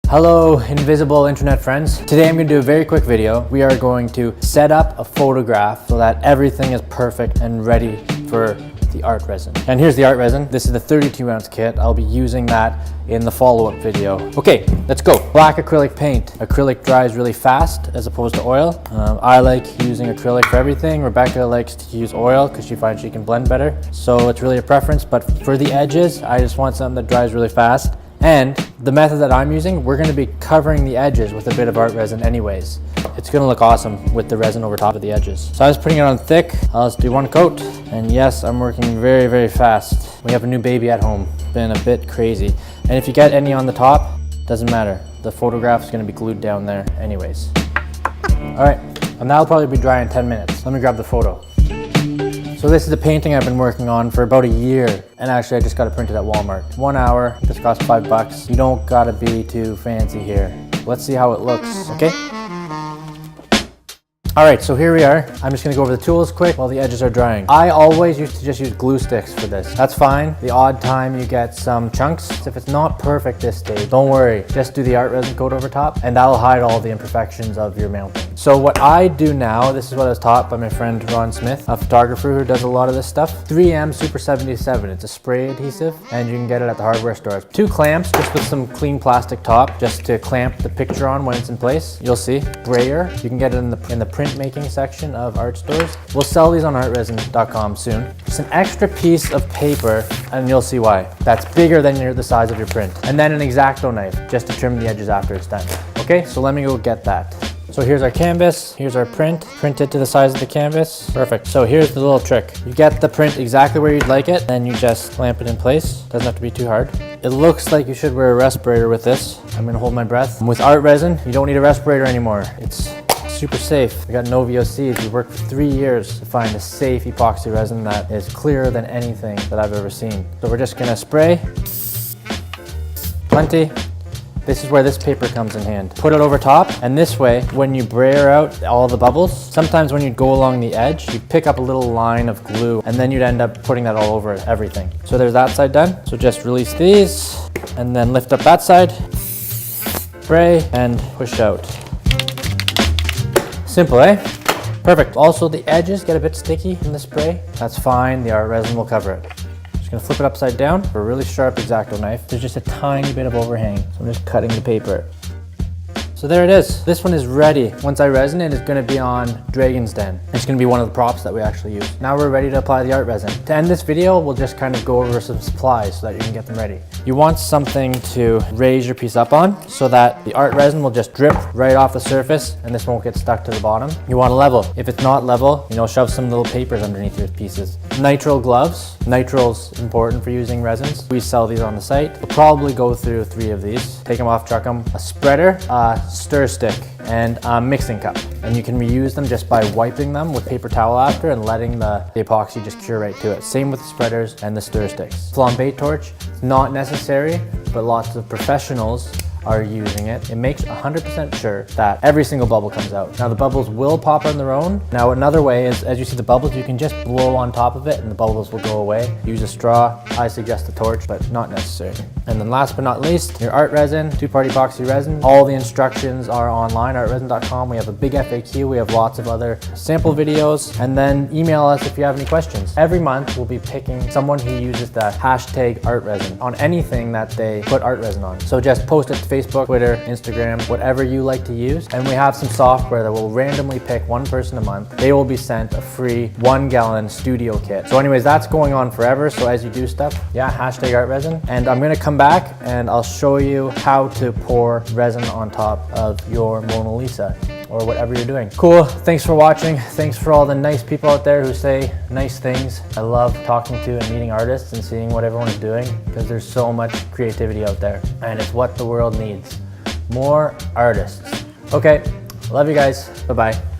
Hello, invisible internet friends. Today I'm going to do a very quick video. We are going to set up a photograph so that everything is perfect and ready for the art resin. And here's the art resin. This is the 32 ounce kit. I'll be using that in the follow-up video. Okay, let's go. Black acrylic paint. Acrylic dries really fast as opposed to oil. I like using acrylic for everything. Rebecca likes to use oil because she finds she can blend better. So it's really a preference, but for the edges, I just want something that dries really fast. And the method that I'm using, we're going to be covering the edges with a bit of art resin anyways. It's going to look awesome with the resin over top of the edges. So I was putting it on thick. Let's do one coat. And yes, I'm working very, very fast. We have a new baby at home. It's been a bit crazy. And if you get any on the top, doesn't matter. The photograph is going to be glued down there anyways. All right, and that'll probably be dry in 10 minutes. Let me grab the photo. So this is the painting I've been working on for about a year. And actually I just got it printed at Walmart. 1 hour, this cost $5. You don't gotta be too fancy here. Let's see how it looks, okay? All right, so here we are. I'm just gonna go over the tools quick while the edges are drying. I always used to just use glue sticks for this. That's fine. The odd time you get some chunks. If it's not perfect this stage, don't worry. Just do the art resin coat over top and that'll hide all the imperfections of your mounting. So what I do now, this is what I was taught by my friend Ron Smith, a photographer who does a lot of this stuff. 3M Super 77, it's a spray adhesive and you can get it at the hardware stores. 2 clamps just with some clean plastic top just to clamp the picture on when it's in place. You'll see. Brayer, you can get it in the print making section of art stores. We'll sell these on ArtResin.com soon. Just an extra piece of paper and you'll see why. That's bigger than the size of your print. And then an X-Acto knife just to trim the edges after it's done. Okay, so let me go get that. So here's our canvas, here's our print it to the size of the canvas. Perfect. So here's the little trick. You get the print exactly where you'd like it, then you just clamp it in place. Doesn't have to be too hard. It looks like you should wear a respirator with this. I'm gonna hold my breath. With art resin, you don't need a respirator anymore. It's super safe. I got no VOCs. We worked for 3 years to find a safe epoxy resin that is clearer than anything that I've ever seen. So we're just gonna spray. Plenty. This is where this paper comes in hand. Put it over top, and this way, when you brayer out all the bubbles, sometimes when you go along the edge, you pick up a little line of glue, and then you'd end up putting that all over everything. So there's that side done. So just release these, and then lift up that side, spray, and push out. Simple, eh? Perfect. Also, the edges get a bit sticky in the spray. That's fine, the art resin will cover it. Just gonna flip it upside down for a really sharp X-Acto knife. There's just a tiny bit of overhang, so I'm just cutting the paper. So there it is. This one is ready. Once I resin it, it's gonna be on Dragon's Den. It's gonna be one of the props that we actually use. Now we're ready to apply the art resin. To end this video, we'll just kind of go over some supplies so that you can get them ready. You want something to raise your piece up on so that the art resin will just drip right off the surface and this won't get stuck to the bottom. You want a level. If it's not level, shove some little papers underneath your pieces. Nitrile gloves. Nitrile's important for using resins. We sell these on the site. We'll probably go through 3 of these. Take them off, chuck them. A spreader, stir stick, and a mixing cup. And you can reuse them just by wiping them with paper towel after and letting the epoxy just cure right to it. Same with the spreaders and the stir sticks. Flambe torch, not necessary, but lots of professionals are using it. It makes 100% sure that every single bubble comes out. Now the bubbles will pop on their own. Now another way is, as you see the bubbles, you can just blow on top of it and the bubbles will go away. Use a straw. I suggest a torch, but not necessary. And then last but not least, your art resin, 2-part epoxy resin. All the instructions are online, artresin.com. We have a big FAQ. We have lots of other sample videos. And then email us if you have any questions. Every month we'll be picking someone who uses the hashtag ArtResin on anything that they put art resin on. So just post it to Facebook, Twitter, Instagram, whatever you like to use. And we have some software that will randomly pick one person a month. They will be sent a free 1-gallon studio kit. So anyways, that's going on forever. So as you do stuff, yeah, hashtag ArtResin. And I'm gonna come back and I'll show you how to pour resin on top of your Mona Lisa or whatever you're doing. Cool, thanks for watching. Thanks for all the nice people out there who say nice things. I love talking to and meeting artists and seeing what everyone's doing because there's so much creativity out there and it's what the world needs. More artists. Okay, love you guys. Bye-bye.